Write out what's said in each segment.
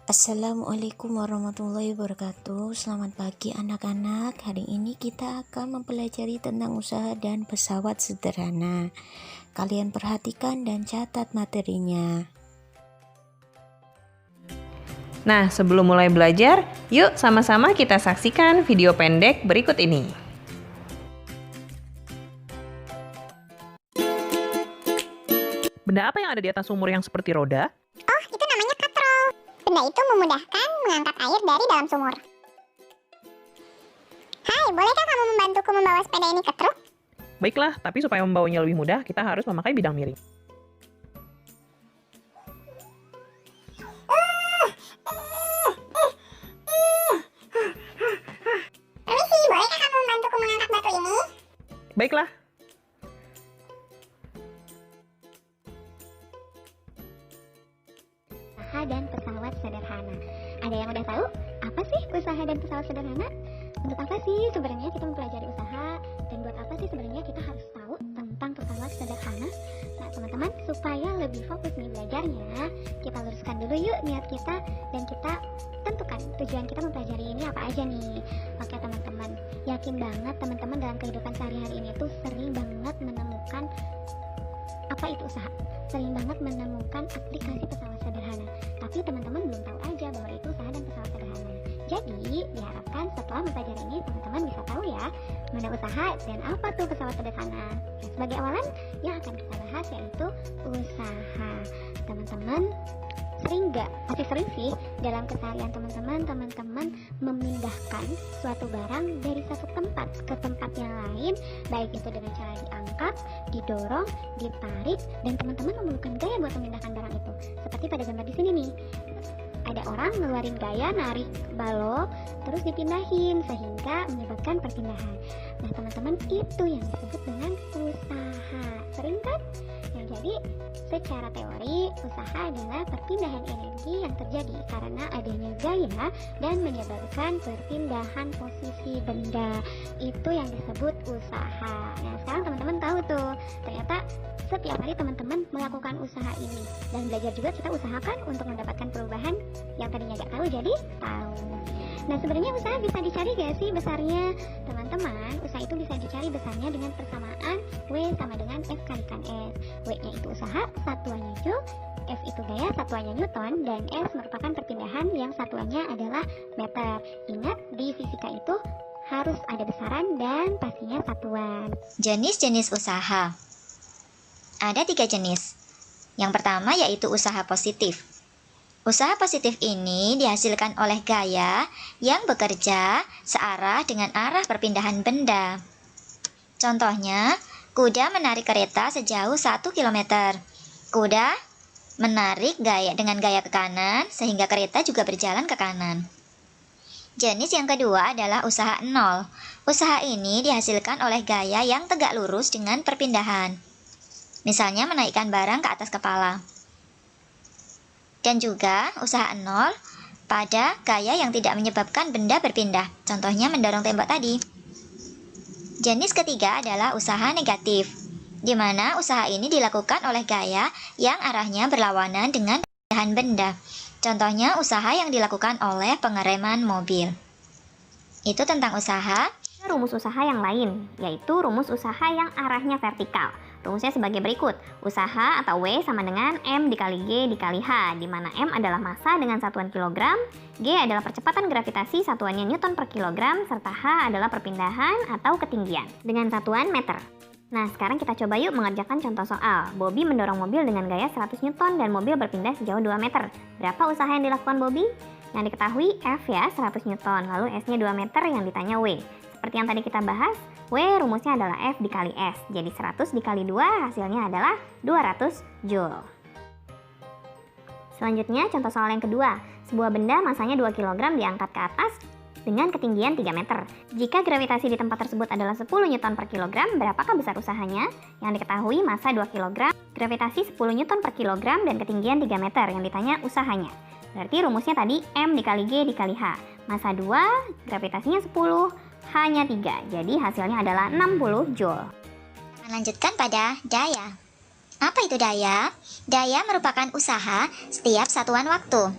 Assalamualaikum warahmatullahi wabarakatuh. Selamat pagi anak-anak. Hari ini kita akan mempelajari tentang usaha dan pesawat sederhana. Kalian perhatikan dan catat materinya. Nah, sebelum mulai belajar, yuk sama-sama kita saksikan video pendek berikut ini. Benda apa yang ada di atas sumur yang seperti roda? Oh, itu namanya katrol. Benda itu memudahkan mengangkat air dari dalam sumur. Hai, bolehkah kamu membantuku membawa sepeda ini ke truk? Baiklah, tapi supaya membawanya lebih mudah, kita harus memakai bidang miring. Permisi, bolehkah kamu membantuku mengangkat batu ini? Baiklah. Usaha dan pesawat sederhana. Ada yang udah tahu apa sih usaha dan pesawat sederhana? Untuk apa sih sebenarnya kita mempelajari usaha, dan buat apa sih sebenarnya kita harus tahu tentang pesawat sederhana? Nah teman-teman, supaya lebih fokus nih belajarnya, kita luruskan dulu yuk niat kita, dan kita tentukan tujuan kita mempelajari ini apa aja nih. Oke teman-teman, yakin banget teman-teman dalam kehidupan sehari-hari ini tuh sering banget menemukan apa itu usaha, sering banget menemukan aplikasi pesawat sederhana, tapi teman-teman belum tahu aja bahwa itu usaha dan pesawat sederhana. Jadi diharapkan setelah mempelajari ini teman-teman bisa tahu ya mana usaha dan apa tuh pesawat sederhana. Nah, sebagai awalan yang akan kita bahas yaitu usaha. Teman-teman pasti sering sih dalam keseharian teman-teman memindahkan suatu barang dari satu tempat ke tempat yang lain, baik itu dengan cara diangkat, didorong, ditarik, dan teman-teman memerlukan gaya buat memindahkan barang itu. Seperti pada gambar di sini nih, ada orang ngeluarin gaya narik balok terus dipindahin sehingga menyebabkan perpindahan. Nah teman-teman, itu yang disebut dengan usaha. Sering kan? Nah jadi secara teori usaha adalah perpindahan energi yang terjadi karena adanya gaya dan menyebabkan perpindahan posisi benda. Itu yang disebut usaha. Nah sekarang teman-teman tahu tuh, ternyata setiap hari teman-teman melakukan usaha ini, dan belajar juga kita usahakan untuk mendapatkan perubahan yang tadinya gak tahu jadi tahu. Nah sebenarnya usaha bisa dicari gak sih besarnya? Teman-teman, usaha itu bisa dicari besarnya dengan persamaan W sama dengan F kalikan S. W nya itu usaha, satuannya Joule, F itu gaya, satuannya Newton, dan S merupakan perpindahan yang satuannya adalah meter. Ingat, di fisika itu harus ada besaran dan pastinya satuan. Jenis-jenis usaha. Ada 3 jenis. Yang pertama yaitu usaha positif. Usaha positif ini dihasilkan oleh gaya yang bekerja searah dengan arah perpindahan benda. Contohnya, kuda menarik kereta sejauh 1 km. Kuda menarik dengan gaya ke kanan sehingga kereta juga berjalan ke kanan. Jenis yang kedua adalah usaha nol. Usaha ini dihasilkan oleh gaya yang tegak lurus dengan perpindahan. Misalnya menaikkan barang ke atas kepala. Dan juga usaha nol pada gaya yang tidak menyebabkan benda berpindah. Contohnya mendorong tembok tadi. Jenis ketiga adalah usaha negatif, di mana usaha ini dilakukan oleh gaya yang arahnya berlawanan dengan perpindahan benda. Contohnya usaha yang dilakukan oleh pengereman mobil. Itu tentang usaha. Rumus usaha yang lain, yaitu rumus usaha yang arahnya vertikal. Rumusnya sebagai berikut. Usaha atau W sama dengan M dikali G dikali H, di mana M adalah massa dengan satuan kilogram, G adalah percepatan gravitasi satuannya Newton per kilogram, serta H adalah perpindahan atau ketinggian dengan satuan meter. Nah, sekarang kita coba yuk mengerjakan contoh soal. Bobby mendorong mobil dengan gaya 100 Newton dan mobil berpindah sejauh 2 meter. Berapa usaha yang dilakukan Bobby? Yang diketahui F ya, 100 Newton, lalu S-nya 2 meter yang ditanya W. Seperti yang tadi kita bahas, W rumusnya adalah F dikali S. Jadi 100 dikali 2 hasilnya adalah 200 Joule. Selanjutnya contoh soal yang kedua. Sebuah benda masanya 2 kg diangkat ke atas dengan ketinggian 3 meter. Jika gravitasi di tempat tersebut adalah 10 Newton per kilogram, berapakah besar usahanya? Yang diketahui massa 2 kg, gravitasi 10 Newton per kilogram, dan ketinggian 3 meter yang ditanya usahanya. Berarti rumusnya tadi M dikali G dikali H. Massa 2, gravitasinya 10, H-nya 3. Jadi hasilnya adalah 60 Joule. Lanjutkan pada daya. Apa itu daya? Daya merupakan usaha setiap satuan waktu.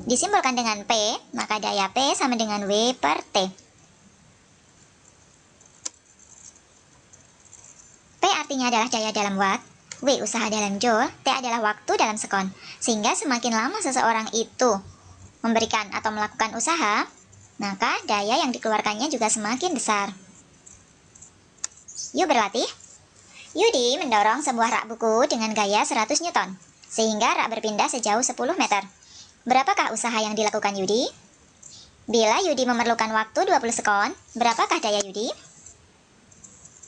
Disimbolkan dengan P, maka daya P sama dengan W per T. P artinya adalah daya dalam watt, W usaha dalam joule, T adalah waktu dalam sekon. Sehingga semakin lama seseorang itu memberikan atau melakukan usaha, maka daya yang dikeluarkannya juga semakin besar. Yuk berlatih. Yudi mendorong sebuah rak buku dengan gaya 100 Newton, sehingga rak berpindah sejauh 10 meter. Berapakah usaha yang dilakukan Yudi? Bila Yudi memerlukan waktu 20 sekon, berapakah daya Yudi?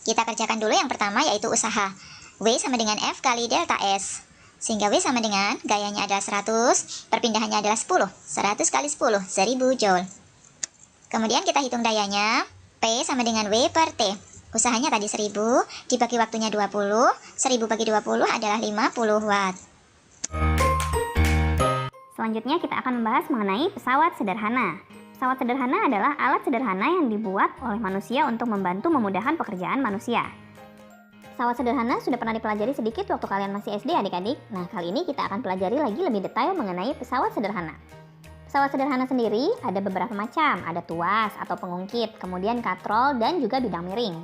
Kita kerjakan dulu yang pertama, yaitu usaha. W sama dengan F kali delta S. Sehingga W sama dengan gayanya adalah 100, perpindahannya adalah 10. 100 kali 10, 1000 joule. Kemudian kita hitung dayanya, P sama dengan W per T. Usahanya tadi 1000, dibagi waktunya 20, 1000 bagi 20 adalah 50 watt. Selanjutnya kita akan membahas mengenai pesawat sederhana. Pesawat sederhana adalah alat sederhana yang dibuat oleh manusia untuk membantu memudahkan pekerjaan manusia. Pesawat sederhana sudah pernah dipelajari sedikit waktu kalian masih SD adik-adik. Nah, kali ini kita akan pelajari lagi lebih detail mengenai pesawat sederhana. Pesawat sederhana sendiri ada beberapa macam, ada tuas atau pengungkit, kemudian katrol, dan juga bidang miring.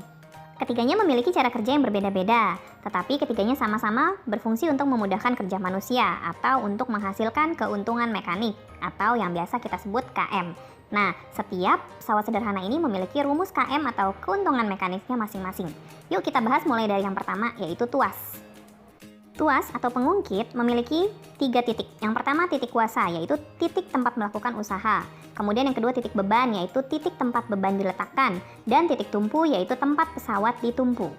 Ketiganya memiliki cara kerja yang berbeda-beda, tetapi ketiganya sama-sama berfungsi untuk memudahkan kerja manusia atau untuk menghasilkan keuntungan mekanik atau yang biasa kita sebut KM. Nah, setiap pesawat sederhana ini memiliki rumus KM atau keuntungan mekanisnya masing-masing. Yuk kita bahas mulai dari yang pertama, yaitu tuas. Tuas atau pengungkit memiliki 3 titik. Yang pertama titik kuasa, yaitu titik tempat melakukan usaha. Kemudian yang kedua titik beban, yaitu titik tempat beban diletakkan. Dan titik tumpu, yaitu tempat pesawat ditumpu.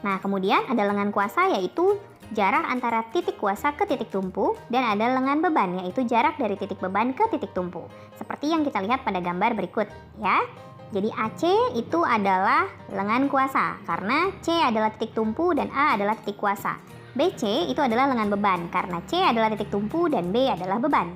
Nah, kemudian ada lengan kuasa, yaitu jarak antara titik kuasa ke titik tumpu. Dan ada lengan beban, yaitu jarak dari titik beban ke titik tumpu. Seperti yang kita lihat pada gambar berikut, ya. Jadi AC itu adalah lengan kuasa, karena C adalah titik tumpu dan A adalah titik kuasa. BC itu adalah lengan beban, karena C adalah titik tumpu dan B adalah beban.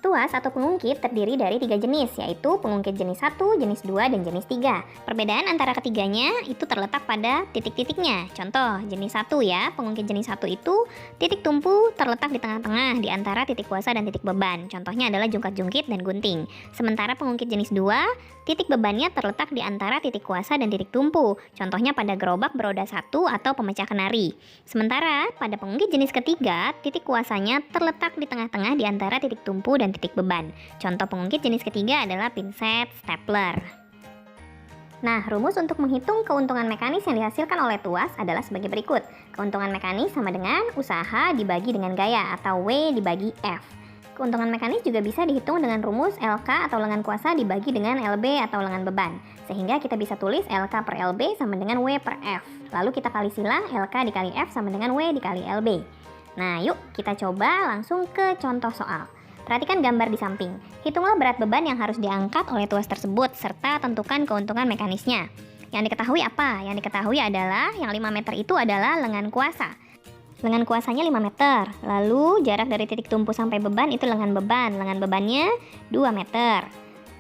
Tuas atau pengungkit terdiri dari 3 jenis, yaitu pengungkit jenis 1, jenis 2, dan jenis 3. Perbedaan antara ketiganya itu terletak pada titik-titiknya. Contoh, jenis 1 ya, pengungkit jenis 1 itu titik tumpu terletak di tengah-tengah di antara titik kuasa dan titik beban. Contohnya adalah jungkat-jungkit dan gunting. Sementara pengungkit jenis 2, titik bebannya terletak di antara titik kuasa dan titik tumpu. Contohnya pada gerobak beroda 1 atau pemecah kenari. Sementara pada pengungkit jenis ketiga, titik kuasanya terletak di tengah-tengah di antara titik tumpu dan titik beban. Contoh pengungkit jenis ketiga adalah pinset, stapler. Nah, rumus untuk menghitung keuntungan mekanis yang dihasilkan oleh tuas adalah sebagai berikut. Keuntungan mekanis sama dengan usaha dibagi dengan gaya atau W dibagi F. Keuntungan mekanis juga bisa dihitung dengan rumus LK atau lengan kuasa dibagi dengan LB atau lengan beban. Sehingga kita bisa tulis LK per LB sama dengan W per F. Lalu kita kali silang LK dikali F sama dengan W dikali LB. Nah, yuk kita coba langsung ke contoh soal. Perhatikan gambar di samping. Hitunglah berat beban yang harus diangkat oleh tuas tersebut, serta tentukan keuntungan mekanisnya. Yang diketahui apa? Yang diketahui adalah yang 5 meter itu adalah lengan kuasa. Lengan kuasanya 5 meter. Lalu jarak dari titik tumpu sampai beban itu lengan beban. Lengan bebannya 2 meter.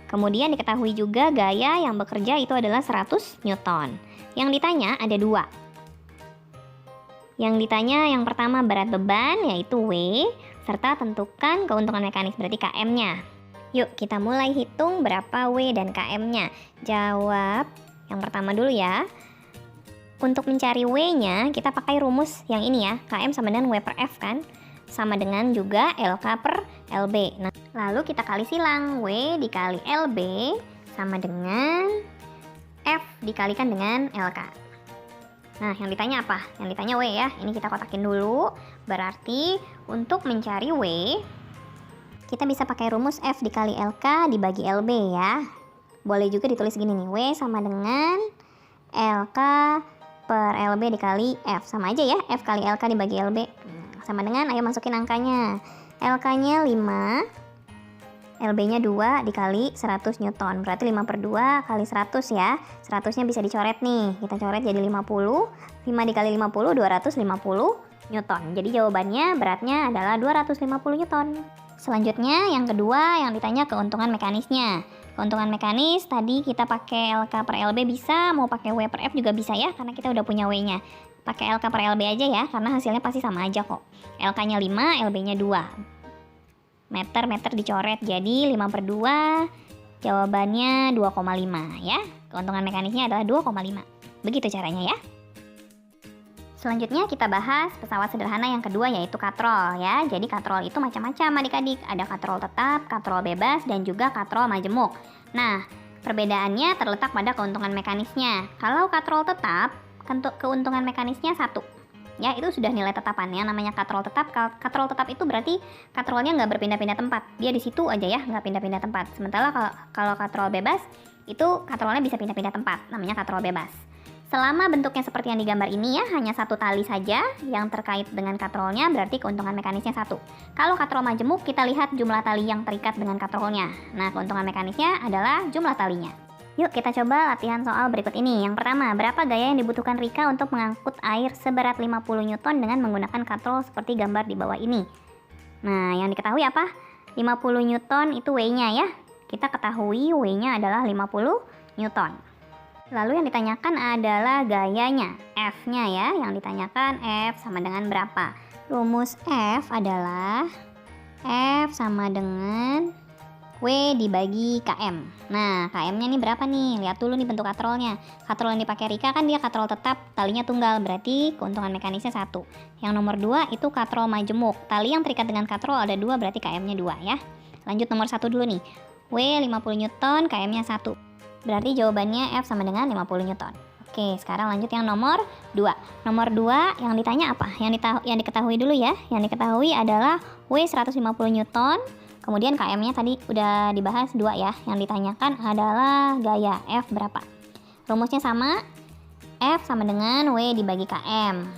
Kemudian diketahui juga gaya yang bekerja itu adalah 100 Newton. Yang ditanya ada 2. Yang ditanya yang pertama berat beban yaitu W, serta tentukan keuntungan mekanis berarti KM-nya. Yuk kita mulai hitung berapa W dan KM-nya. Jawab yang pertama dulu ya. Untuk mencari W-nya kita pakai rumus yang ini ya. KM sama dengan W per F kan. Sama dengan juga LK per LB. Nah, lalu kita kali silang. W dikali LB sama dengan F dikalikan dengan LK. Nah, yang ditanya apa? Yang ditanya W ya. Ini kita kotakin dulu. Berarti untuk mencari W, kita bisa pakai rumus F dikali LK dibagi LB ya. Boleh juga ditulis gini nih. W sama dengan LK per LB dikali F. Sama aja ya. F kali LK dibagi LB. Sama dengan, ayo masukin angkanya. LK-nya 5. LB-nya 2 dikali 100 Newton. Berarti 5 per 2 kali 100 ya. 100-nya bisa dicoret nih. Kita coret jadi 50. 5 dikali 50, 250 Newton. Jadi jawabannya beratnya adalah 250 Newton. Selanjutnya yang kedua yang ditanya keuntungan mekanisnya. Keuntungan mekanis tadi kita pakai LK per LB bisa, mau pakai W per F juga bisa ya. Karena kita udah punya W-nya. Pakai LK per LB aja ya, karena hasilnya pasti sama aja kok. LK-nya 5, LB-nya 2. Meter dicoret jadi 5/2, jawabannya 2,5 ya. Keuntungan mekanisnya adalah 2,5. Begitu caranya ya. Selanjutnya kita bahas pesawat sederhana yang kedua yaitu katrol ya. Jadi katrol itu macam-macam adik-adik. Ada katrol tetap, katrol bebas, dan juga katrol majemuk. Nah, perbedaannya terletak pada keuntungan mekanisnya. Kalau katrol tetap, keuntungan mekanisnya 1. Ya, itu sudah nilai tetapannya, namanya katrol tetap. Katrol tetap itu berarti katrolnya nggak berpindah-pindah tempat. Dia di situ aja ya, nggak pindah-pindah tempat. Sementara kalau katrol bebas, itu katrolnya bisa pindah-pindah tempat, namanya katrol bebas. Selama bentuknya seperti yang digambar ini ya, hanya satu tali saja yang terkait dengan katrolnya, berarti keuntungan mekanisnya 1. Kalau katrol majemuk, kita lihat jumlah tali yang terikat dengan katrolnya. Nah, keuntungan mekanisnya adalah jumlah talinya. Yuk kita coba latihan soal berikut ini. Yang pertama, berapa gaya yang dibutuhkan Rika untuk mengangkut air seberat 50 Newton dengan menggunakan katrol seperti gambar di bawah ini? Nah, yang diketahui apa? 50 Newton itu W-nya ya. Kita ketahui W-nya adalah 50 Newton. Lalu yang ditanyakan adalah gayanya, F-nya ya. Yang ditanyakan F sama dengan berapa? Rumus F adalah F sama dengan W dibagi KM. Nah, KM-nya ini berapa nih? Lihat dulu nih bentuk katrolnya. Katrol yang dipakai Rika kan dia katrol tetap, talinya tunggal, berarti keuntungan mekanisnya 1. Yang nomor 2 itu katrol majemuk. Tali yang terikat dengan katrol ada 2, berarti KM-nya 2 ya. Lanjut nomor 1 dulu nih. W 50 Newton, KM-nya 1. Berarti jawabannya F sama dengan 50 Newton. Oke, sekarang lanjut yang nomor 2. Nomor 2 yang ditanya apa? Yang diketahui dulu ya. Yang diketahui adalah W 150 Newton. Kemudian KM-nya tadi udah dibahas 2 ya. Yang ditanyakan adalah gaya F berapa? Rumusnya sama. F sama dengan W dibagi KM.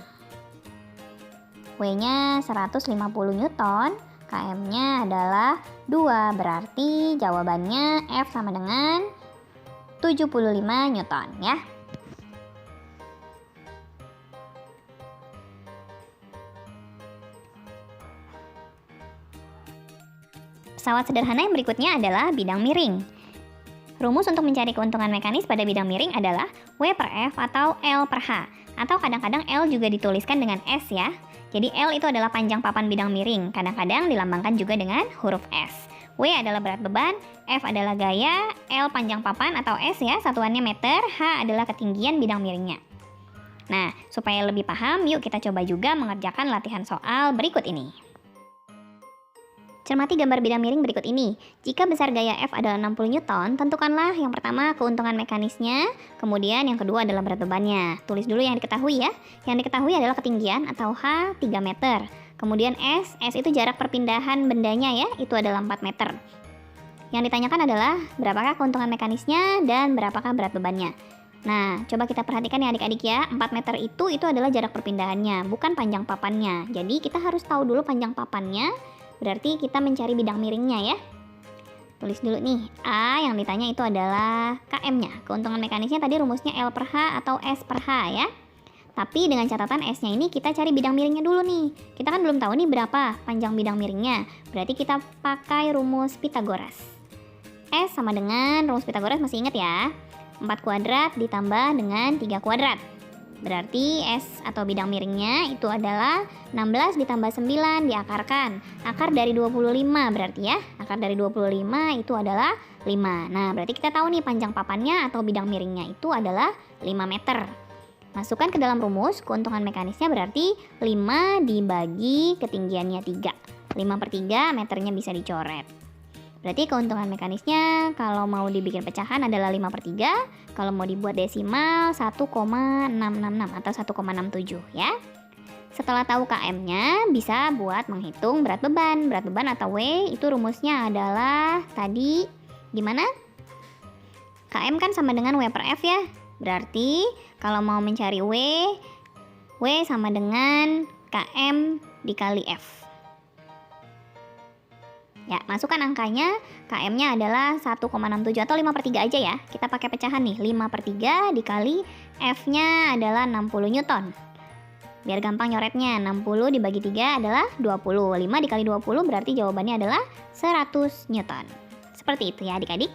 W-nya 150 Newton. KM-nya adalah 2. Berarti jawabannya F sama dengan 75 Newton ya. Pesawat sederhana yang berikutnya adalah bidang miring. Rumus untuk mencari keuntungan mekanis pada bidang miring adalah W per F atau L per H. Atau kadang-kadang L juga dituliskan dengan S ya. Jadi L itu adalah panjang papan bidang miring. Kadang-kadang dilambangkan juga dengan huruf S. W adalah berat beban, F adalah gaya, L panjang papan atau S ya, satuannya meter, H adalah ketinggian bidang miringnya. Nah, supaya lebih paham, yuk kita coba juga mengerjakan latihan soal berikut ini. Cermati gambar bidang miring berikut ini. Jika besar gaya F adalah 60 Newton, tentukanlah yang pertama keuntungan mekanisnya, kemudian yang kedua adalah berat bebannya. Tulis dulu yang diketahui ya. Yang diketahui adalah ketinggian atau H 3 meter. Kemudian S itu jarak perpindahan bendanya ya, itu adalah 4 meter. Yang ditanyakan adalah berapakah keuntungan mekanisnya dan berapakah berat bebannya. Nah, coba kita perhatikan ya adik-adik ya, 4 meter itu adalah jarak perpindahannya, bukan panjang papannya. Jadi kita harus tahu dulu panjang papannya, berarti kita mencari bidang miringnya ya. Tulis dulu nih, A yang ditanya itu adalah KM-nya. Keuntungan mekanisnya tadi rumusnya L per H atau S per H ya. Tapi dengan catatan S-nya ini kita cari bidang miringnya dulu nih. Kita kan belum tahu nih berapa panjang bidang miringnya. Berarti kita pakai rumus Pythagoras. S sama dengan rumus Pythagoras masih ingat ya. 4 kuadrat ditambah dengan 3 kuadrat. Berarti S atau bidang miringnya itu adalah 16 ditambah 9 diakarkan. Akar dari 25 berarti ya. Akar dari 25 itu adalah 5. Nah, berarti kita tahu nih panjang papannya atau bidang miringnya itu adalah 5 meter. Masukkan ke dalam rumus, keuntungan mekanisnya berarti 5 dibagi ketinggiannya 3. 5 per 3 meternya bisa dicoret. Berarti keuntungan mekanisnya kalau mau dibikin pecahan adalah 5 per 3. Kalau mau dibuat desimal 1,666 atau 1,67 ya. Setelah tahu KM-nya, bisa buat menghitung berat beban. Berat beban atau W itu rumusnya adalah tadi gimana? KM kan sama dengan W per F ya. Berarti kalau mau mencari W sama dengan KM dikali F. Ya, masukkan angkanya, KM-nya adalah 1,67 atau 5 per 3 aja ya. Kita pakai pecahan nih, 5 per 3 dikali F-nya adalah 60 Newton. Biar gampang nyoretnya, 60 dibagi 3 adalah 20. 5 dikali 20 berarti jawabannya adalah 100 Newton. Seperti itu ya adik-adik.